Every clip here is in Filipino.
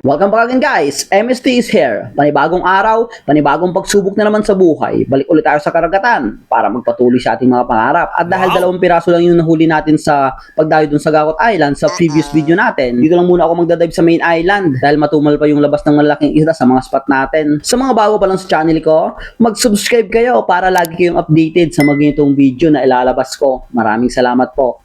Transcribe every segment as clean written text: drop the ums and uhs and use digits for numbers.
Welcome back again guys, MST is here. Panibagong araw, panibagong pagsubok na naman sa buhay. Balik ulit tayo sa karagatan para magpatuloy sa ating mga pangarap. At dahil 2 piraso lang yung nahuli natin sa pagdayo dun sa Gawat Island sa previous video natin, dito lang muna ako magdadive sa main island dahil matumal pa yung labas ng malaking isla sa mga spot natin. Sa mga bago pa lang sa channel ko, mag-subscribe kayo para lagi kayong updated sa mga ganitong video na ilalabas ko. Maraming salamat po.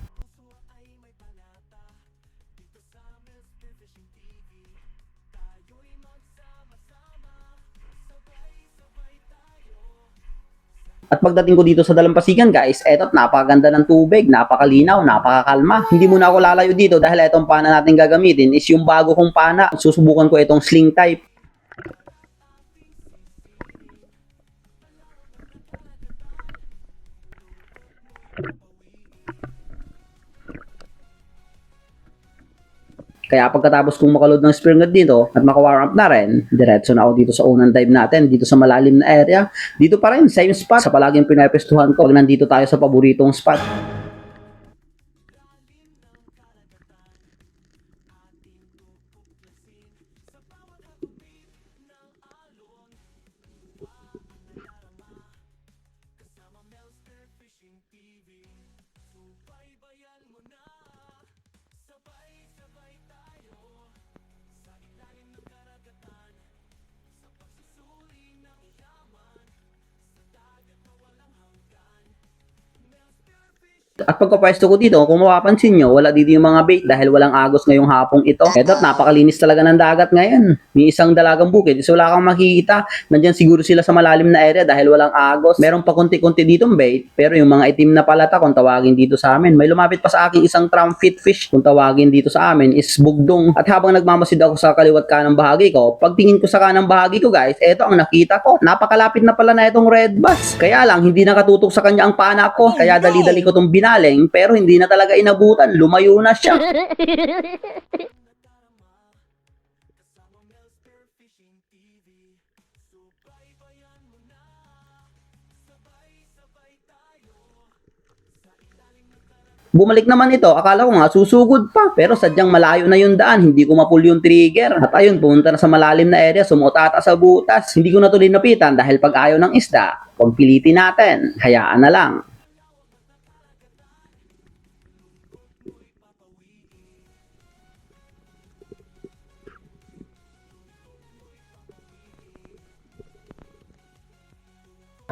At pagdating ko dito sa Dalampasigan guys, eto napakaganda ng tubig, napakalinaw, napakakalma. Hindi muna ako lalayo dito dahil etong pana natin gagamitin is yung bago kong pana. Susubukan ko itong sling type. Kaya pagkatapos kong makaload ng spear gun dito at maka-warm up na rin, diretso na ako dito sa unang dive natin, dito sa malalim na area. Dito pa rin, same spot sa palaging pinapestuhan ko pag nandito tayo sa paboritong spot. At pagkapwesto ko dito, kung mapapansin nyo, wala dito yung mga bait dahil walang agos ngayong hapong ito. Eto, napakalinis talaga ng dagat ngayon. May isang dalagang bukid, so wala kang makikita. Nandyan siguro sila sa malalim na area dahil walang agos. Meron pa konti-konti ditong bait, pero yung mga itim na palata kung tawagin dito sa amin. May lumapit pa sa akin isang trumpet fish kung tawagin dito sa amin is bugdong. At habang nagmamasid ako sa kaliwat kanang bahagi ko, pagtingin ko sa kanang bahagi ko guys, eto ang nakita ko. Napakalapit na pala na itong red bass. Kaya lang, hindi nakatutok sa kanya ang pana ko. Kaya dali-dali ko itong binaling, pero hindi na talaga inabutan. Lumayo na siya. Bumalik naman ito, akala ko nga susugod pa, pero sadyang malayo na yung daan, hindi ko mapul yung trigger. At ayun, pumunta na sa malalim na area, sumutata sa butas. Hindi ko na tuloy napitan dahil pag ayaw ng isda, pagpilitin natin, hayaan na lang.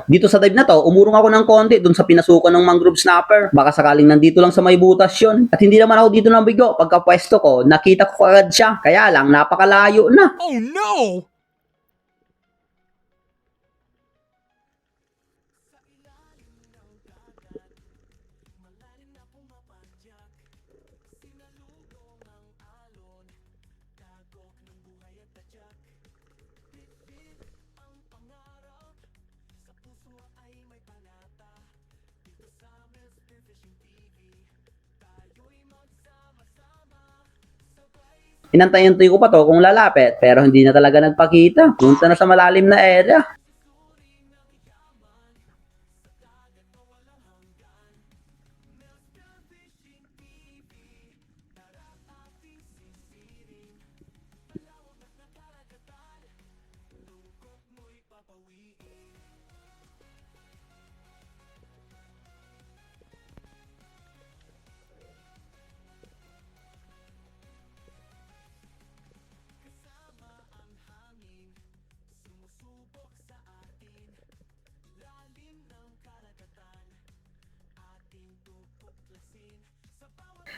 Dito sa dive na to, umurong ako ng konti dun sa pinasukan ng mangrove snapper. Baka sakaling nandito lang sa may butas yun. At hindi naman ako dito nabigo. Pagka-pwesto ko, nakita ko agad siya. Kaya lang, napakalayo na. Oh no! Inantayin ko pa to kung lalapit, pero hindi na talaga nagpakita. Punta na sa malalim na area.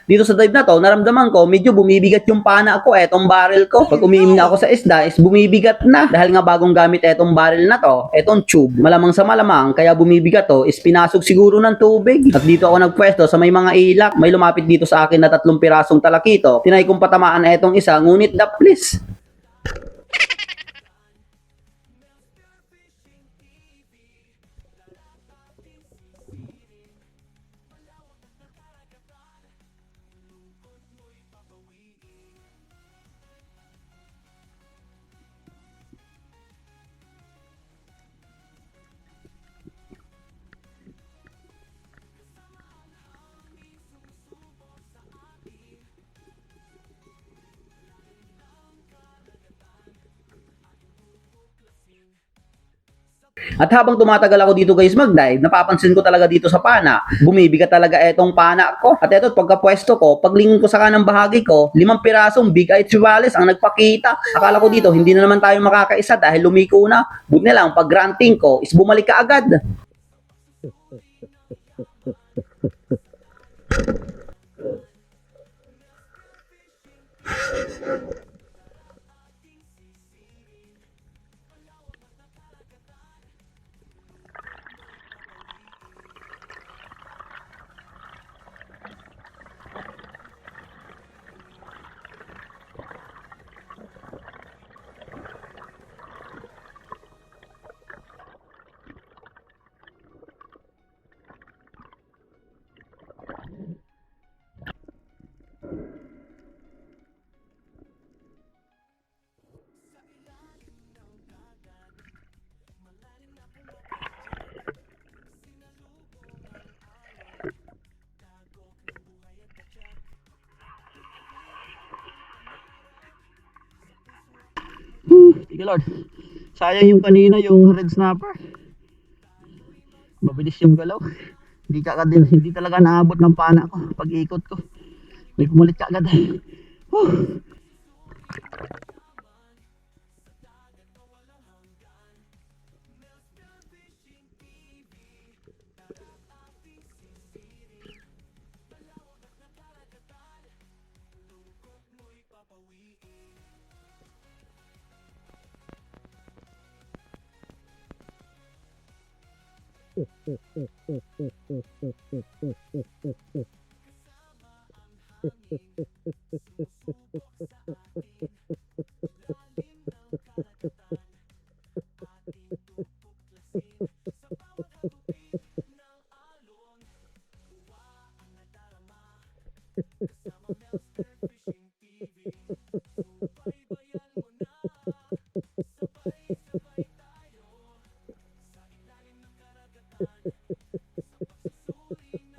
Dito sa dive na to, naramdaman ko, medyo bumibigat yung pana ko, etong barrel ko. Pag umiim na ako sa isda, is bumibigat na. Dahil nga bagong gamit etong barrel na to, etong tube, malamang sa malamang, kaya bumibigat to, is pinasok siguro ng tubig. At dito ako nagpwesto sa may mga ilak. May lumapit dito sa akin na 3 pirasong talakito. Tinay kong patamaan etong isa, ngunit daplis. At habang tumatagal ako dito guys mag-dive, napapansin ko talaga dito sa pana, bumibigat talaga etong pana ko. At eto, pagkapwesto ko, paglingon ko sa kanang bahagi ko, 5 pirasong big eye chihuahuas ang nagpakita. Akala ko dito, hindi na naman tayo makakaisa dahil lumiko na. Buti na lang, pag granting ko, is bumalik ka agad. Sige Lord, sayang yung kanina yung red snapper. Mabilis yung galaw. Hindi talaga naabot ng pana ko pag ikot ko. May pumalit ka agad. Whew.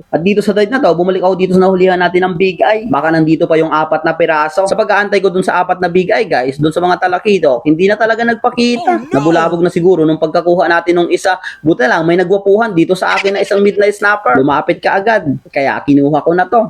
At dito sa dive na to, bumalik ako dito sa nahulihan natin ng big eye. Baka nandito pa yung 4 na piraso. Sa pag-aantay ko dun sa 4 na big eye guys, dun sa mga talakito, hindi na talaga nagpakita. Oh, no! Nabulabog na siguro nung pagkakuha natin ng isa. Buti lang, may nagwapuhan dito sa akin na isang midnight snapper. Lumapit ka agad. Kaya kinuha ko na to.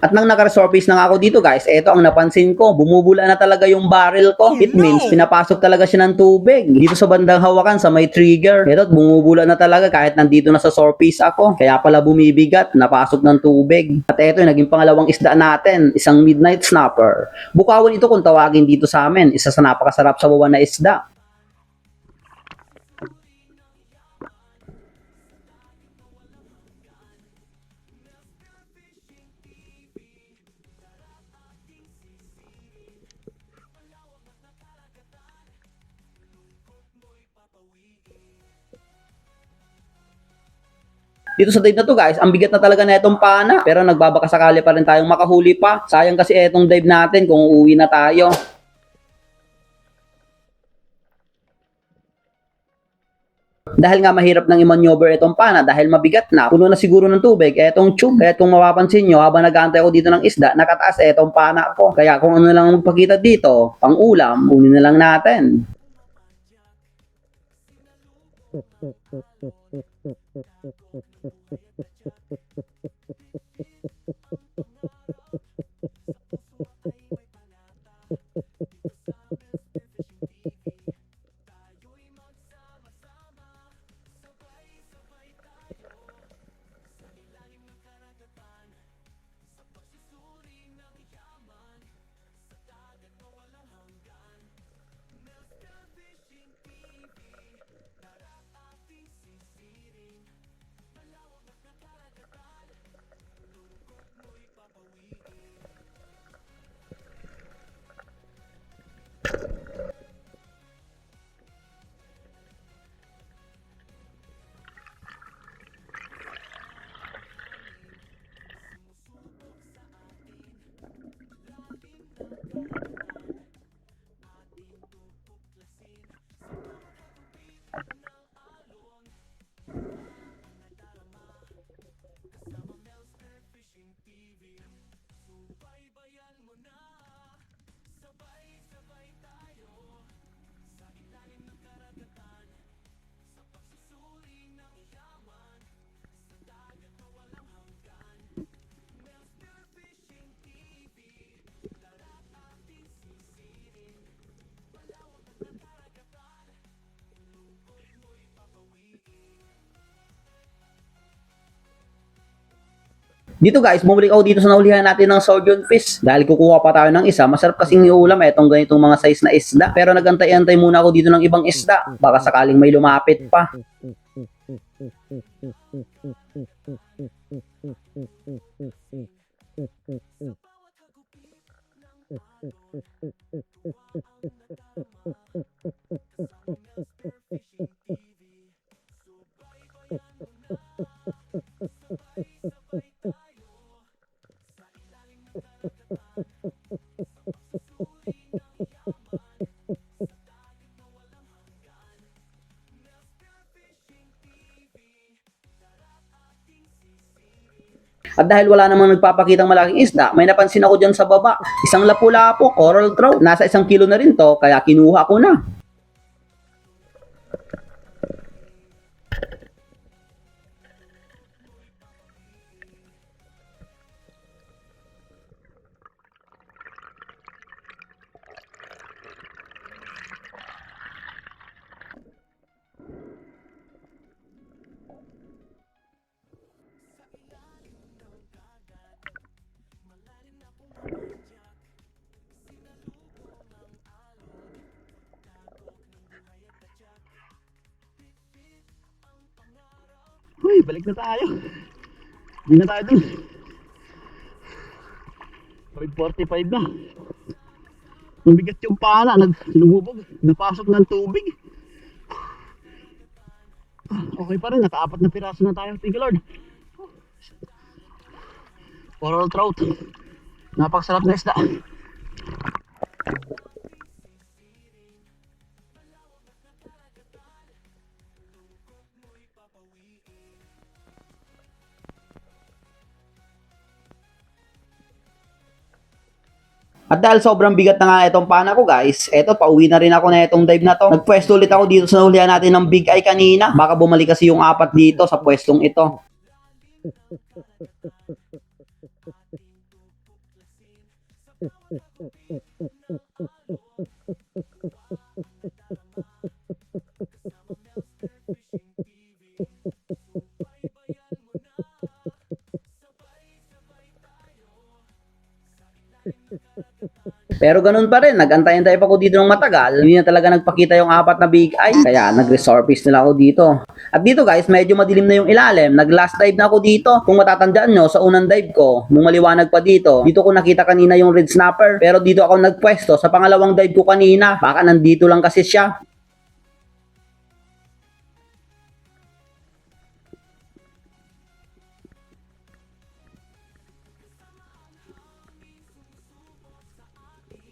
At nang naka-resurface na ako dito guys, eto ang napansin ko, bumubula na talaga yung barrel ko. It means pinapasok talaga siya ng tubig. Dito sa bandang hawakan sa may trigger. Eto, bumubula na talaga kahit nandito na sa surface ako. Kaya pala bumibigat, napasok ng tubig. At eto, naging pangalawang isda natin, isang midnight snapper. Bukawan ito kung tawagin dito sa amin, isa sa napakasarap sa wawan na isda. Dito sa dive na to guys, ang bigat na talaga na itong pana. Pero nagbabaka sakali pa rin tayong makahuli pa. Sayang kasi itong dive natin kung uuwi na tayo. Dahil nga mahirap nang i-maneuver itong pana dahil mabigat na, puno na siguro ng tubig, etong tube. Kaya kung mapapansin nyo, habang nag-aantay ako dito ng isda, nakataas etong pana ko. Kaya kung ano lang magpakita dito, pang ulam, kunin na lang natin. Dito guys, bumalik ako dito sa nahulihan natin ng surgeon fish. Dahil kukuha pa tayo ng isa, masarap kasing iulam etong ganitong mga size na isda. Pero nagantay-antay muna ako dito ng ibang isda. Baka sakaling may lumapit pa. At dahil wala namang nagpapakitang malaking isda, may napansin ako dyan sa baba. Isang lapu-lapo, coral trout. Nasa 1 kilo na rin to, kaya kinuha ko na. Uy, balik na tayo. Hindi na tayo dun. 5:45 na. Mabigat yung pala, lumubog, napasok ng tubig. Okay pa rin, naka-4 na piraso na tayo. Thank you Lord. Coral trout. Napakasarap na isda. At dahil sobrang bigat na nga itong pana ko guys, eto pauwi na rin ako na itong dive na to. Nagpwesto ulit ako dito sa nahulihan natin ng Big Eye kanina. Baka bumalik kasi yung 4 dito sa pwestong ito. Pero ganun pa rin, nag-antay-antay pa ako dito ng matagal. Hindi na talaga nagpakita yung 4 na Big Eye. Kaya nag-resurface nila ako dito. At dito guys, medyo madilim na yung ilalim. Nag-last dive na ako dito. Kung matatandaan nyo, sa unang dive ko, nung maliwanag pa dito ko nakita kanina yung red snapper. Pero dito ako nagpwesto sa pangalawang dive ko kanina. Baka nandito lang kasi siya.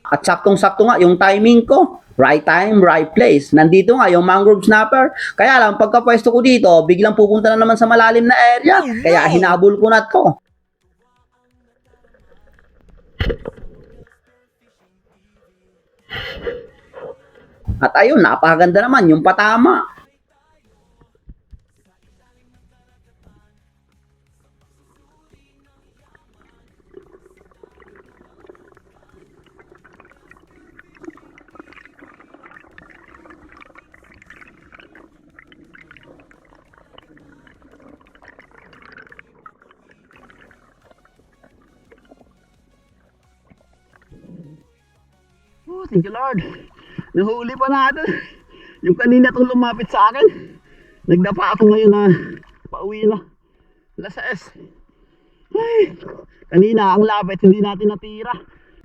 At saktong-sakto nga yung timing ko. Right time, right place. Nandito nga yung mangrove snapper. Kaya lang, pagkapwesto ko dito, biglang pupunta na naman sa malalim na area. Kaya hinabol ko na to. At ayun, napakaganda naman yung patama. Oh, thank you Lord. Nahuli pa natin. Yung kanina itong lumapit sa akin. Nagdapa ako ngayon na pauwi na. Alas 6. Ay, kanina ang lapit, hindi natin natira.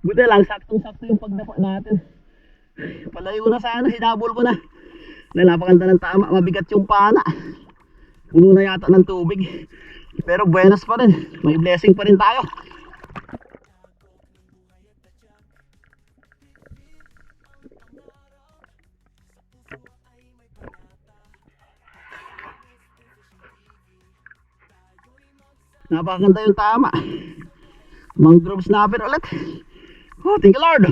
Buti lang, saktong-sakto yung pagdapa natin. Palayo na sana, hinabol ko na. Napakanta ng tama, mabigat yung pana. Puno na yata ng tubig. Pero buenas pa rin, may blessing pa rin tayo. Napakaganda yung tama. Mangrove snapper ulit. Oh, thank you Lord.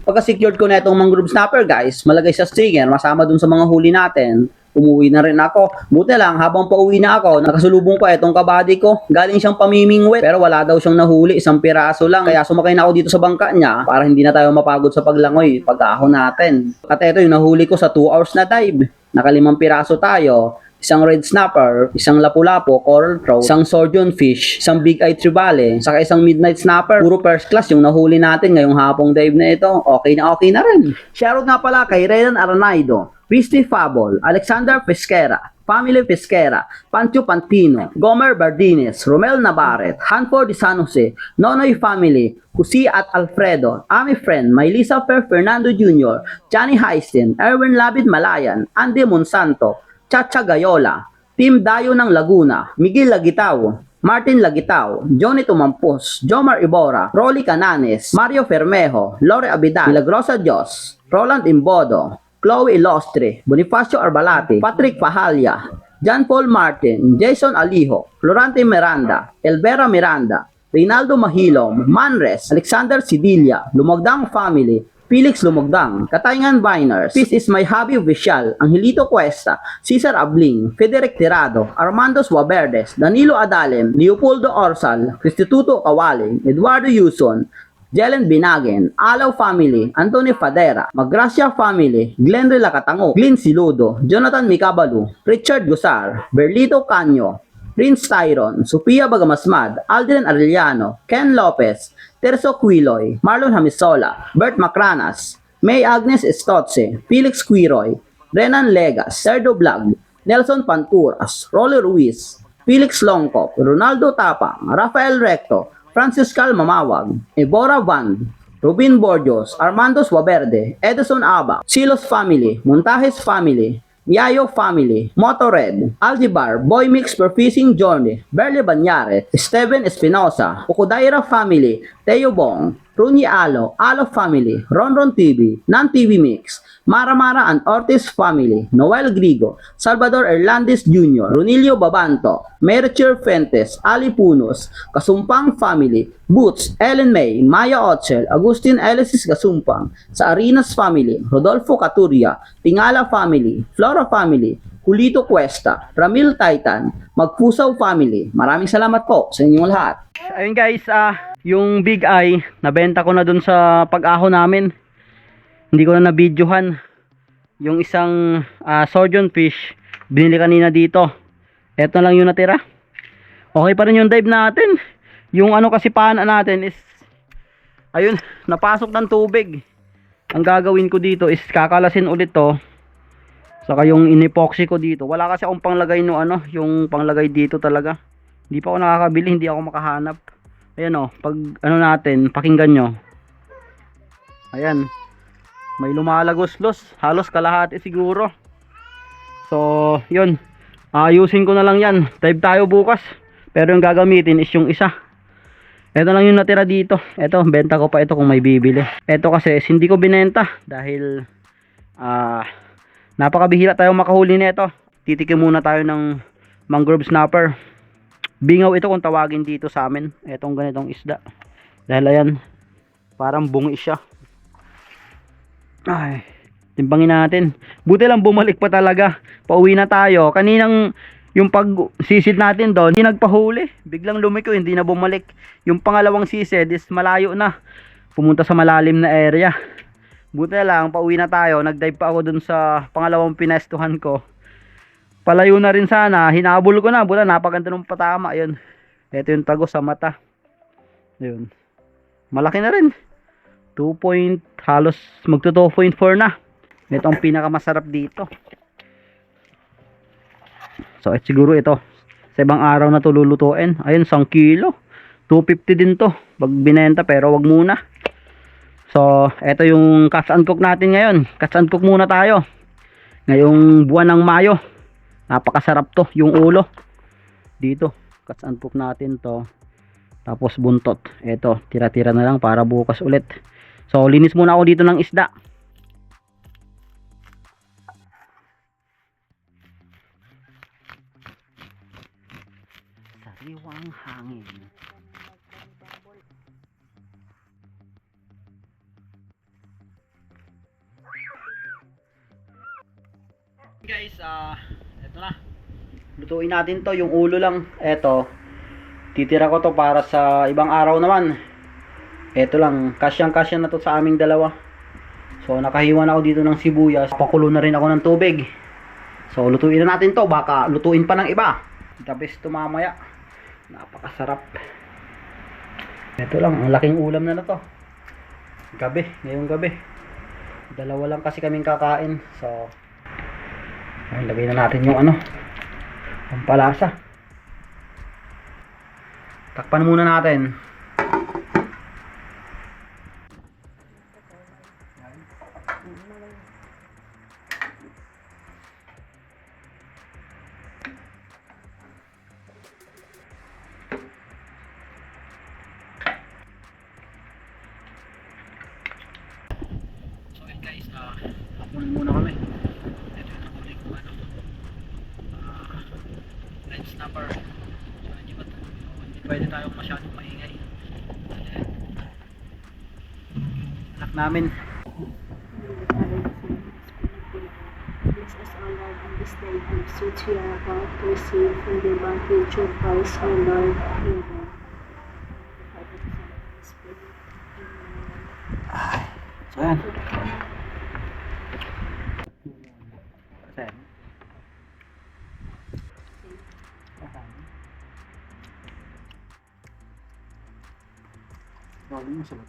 Pagka-secured ko na itong mangrove snapper guys, malagay sa stinger, masama dun sa mga huli natin. Umuwi na rin ako. Buti lang, habang pauwi na ako, nakasulubong ko itong kabady ko. Galing siyang pamimingwit, pero wala daw siyang nahuli, 1 piraso lang. Kaya sumakay na ako dito sa bangka niya, para hindi na tayo mapagod sa paglangoy, pag-ahon natin. At ito yung nahuli ko sa 2 hours na dive. Naka 5 piraso tayo. isang red snapper, isang lapu-lapu, coral trout, isang surgeon fish, isang big eye trevally, saka isang midnight snapper. Puro first class yung nahuli natin ngayong hapong dive na ito. Okay na rin. Shoutout nga pala kay Renan Aranaido, Christy Fabol, Alexander Pesquera, Family Pesquera, Pancho Pantino, Gomer Bardines, Romel Navarret, Hanford de San Jose, Nonoy Family, Jose at Alfredo, Ami Friend, Maylisa Fer Fernando Jr., Johnny Heisten, Erwin Labid Malayan, Andy Monsanto, Chacha Gayola, Team Dayo ng Laguna, Miguel Lagitao, Martin Lagitao, Johnny Tumampos, Jomar Ibora, Rolly Cananes, Mario Fermejo, Lore Abidal, Milagrosa Dios, Roland Imbodo, Chloe Ilostre, Bonifacio Arbalate, Patrick Pahalya, John Paul Martin, Jason Alijo, Florante Miranda, Elvera Miranda, Reynaldo Mahilom, Manres, Alexander Sidilia, Lumagdang Family, Felix Lumagdang, Katayngan Viners, Peace is My Hobby Official, Angelito Cuesta, Cesar Abling, Federic Tirado, Armando Suaverdes, Danilo Adalem, Leopoldo Orsal, Cristituto Kawaling, Eduardo Yuson, Jelen Binagen, Alaw Family, Anthony Fadera, Magracia Family, Glenn Relacatango, Glyn Siludo, Jonathan Micabalu, Richard Gusar, Berlito Canyo, Prince Tyron, Sophia Bagamasmad, Aldrin Arellano, Ken Lopez, Terso Quiloy, Marlon Hamisola, Bert Macranas, May Agnes Estotse, Felix Quiroy, Renan Legas, Serdo Blag, Nelson Panturas, Rolly Ruiz, Felix Longkop, Ronaldo Tapang, Rafael Recto, Francis Cal Mamawag, Ebora Van, Rubin Borjos, Armando Suaverde, Edison Aba, Silos Family, Montajes Family, Yayo Family, Motored, Aldibar, Boy Mix Per Fishing Journey, Berle Banyare, Steven Espinosa, Okudaira Family, Teo Bong, Runi Alo, Alo Family, Ronron TV, Nan TV Mix, Mara Mara and Ortiz Family, Noel Grigo, Salvador Erlandis Jr., Runilio Babanto, Mercher Fentes, Ali Punos, Kasumpang Family, Boots, Ellen May, Maya Otchel, Agustin Elisis Kasumpang, sa Arinas Family, Rodolfo Caturia, Tingala Family, Flora Family, Julito Cuesta, Ramil Titan, Magpusaw Family. Maraming salamat po sa inyong lahat. Ayun guys, yung big eye, nabenta ko na dun sa pag-aho namin. Hindi ko na nabidyohan. Yung isang surgeon fish, binili kanina dito. Eto lang yung natira. Okay pa rin yung dive natin. Yung ano kasi pana natin is, ayun, napasok ng tubig. Ang gagawin ko dito is kakalasin ulit to. Saka yung inipoxy ko dito. Wala kasi akong panglagay no ano, yung panglagay dito talaga. Hindi pa ako nakakabili, hindi ako makahanap. Ayan o, pag ano natin, pakinggan nyo. Ayan. May lumalagos-los, halos kalahati siguro. So, yun. Ayusin ko na lang yan. Dive tayo bukas. Pero yung gagamitin is yung isa. Ito lang yung natira dito. Ito, benta ko pa ito kung may bibili. Ito kasi hindi ko binenta dahil napakabihira tayo makahuli nito. Titikim muna tayo ng mangrove snapper. Bingaw ito kung tawagin dito sa amin. Etong ganitong isda. Dahil ayan, parang bungi siya. Ay, timbangin natin. Buti lang bumalik pa talaga. Pauwi na tayo. Kaninang yung pag-sisid natin doon, hindi nagpahuli. Biglang lumiko, hindi na bumalik. Yung pangalawang sisid is malayo na. Pumunta sa malalim na area. Buti na lang, pauwi na tayo. Nag-dive pa ako dun sa pangalawang pinestuhan ko. Palayo na rin sana. Hinabol ko na. Buta, napaganda ng patama. Ayun. Ito yung tago sa mata. Ayun. Malaki na rin. 2 point, halos magto 2.4 na. Ito ang pinakamasarap dito. So, siguro ito. Sa ibang araw na ito lulutuin. Ayun, 1 kilo. 250 din to. Pag binenta, pero wag muna. So, ito yung catch and cook natin ngayon. Catch and cook muna tayo. Ngayong buwan ng Mayo. Napakasarap to, yung ulo. Dito, catch and cook natin to. Tapos buntot. Ito, tira-tira na lang para bukas ulit. So, linis muna ako dito ng isda. Sariwang hangin. Guys, eto na. Lutuin natin to, yung ulo lang. Eto, titira ko to para sa ibang araw naman. Eto lang, kasyang-kasya na to sa aming dalawa. So, nakahiwa na ako dito ng sibuyas. Pakulo na rin ako ng tubig. So, lutuin na natin to. Baka lutuin pa ng iba. The best to mamaya. Napakasarap. Ito lang, ang laking ulam na to. Gabi, ngayong gabi. Dalawa lang kasi kaming kakain. So, ayun, lagay na natin yung ano, ang palasa. Takpan muna natin. So yun guys, hapunan muna kami. Ito yung nahuli kong ano, red snapper. So hindi pwede tayong masyadong maingay. Anak namin. Bless us, O Lord, in this day gifts which we are about to receive from the advantage of Christ, our Lord. Amen. Father, Son, and Spirit. Amen. So yan. Kasi Rolling mo salat.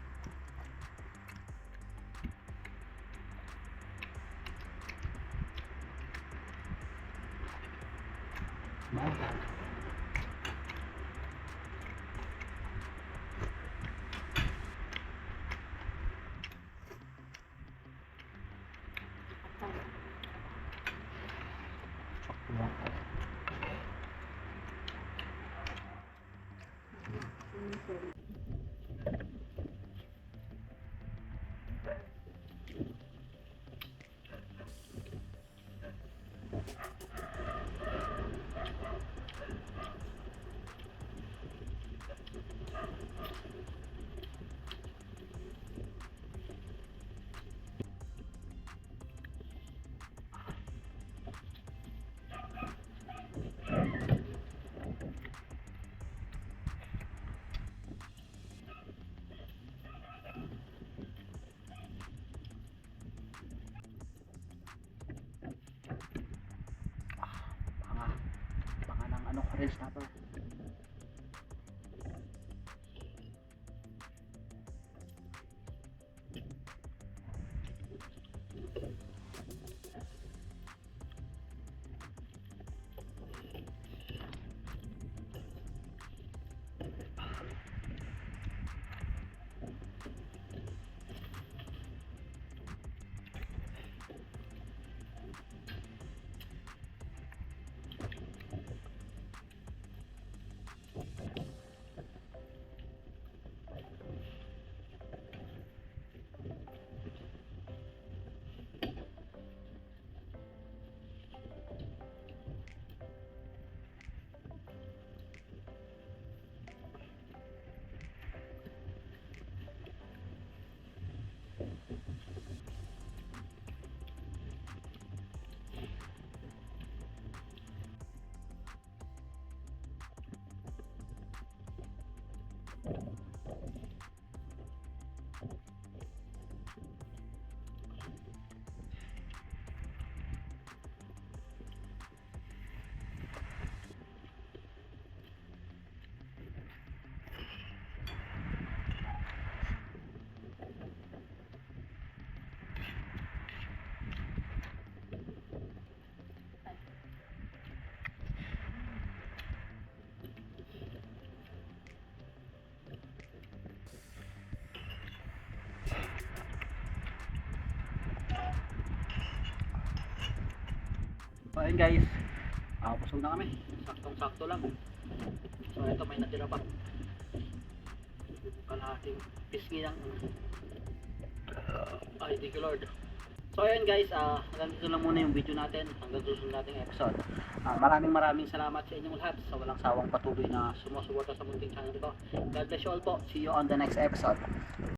Baka ng ano, red snapper. So ayun guys, busog na kami. Saktong-sakto lang. So ito may natira pa. Kalahating pisngi lang. Ay, thank you Lord. So ayun guys, hanggang dito lang muna yung video natin. Hanggang susunod nating episode. Maraming salamat sa inyong lahat sa walang sawang patuloy na sumusuporta sa munting channel ko. God bless you all po. See you on the next episode.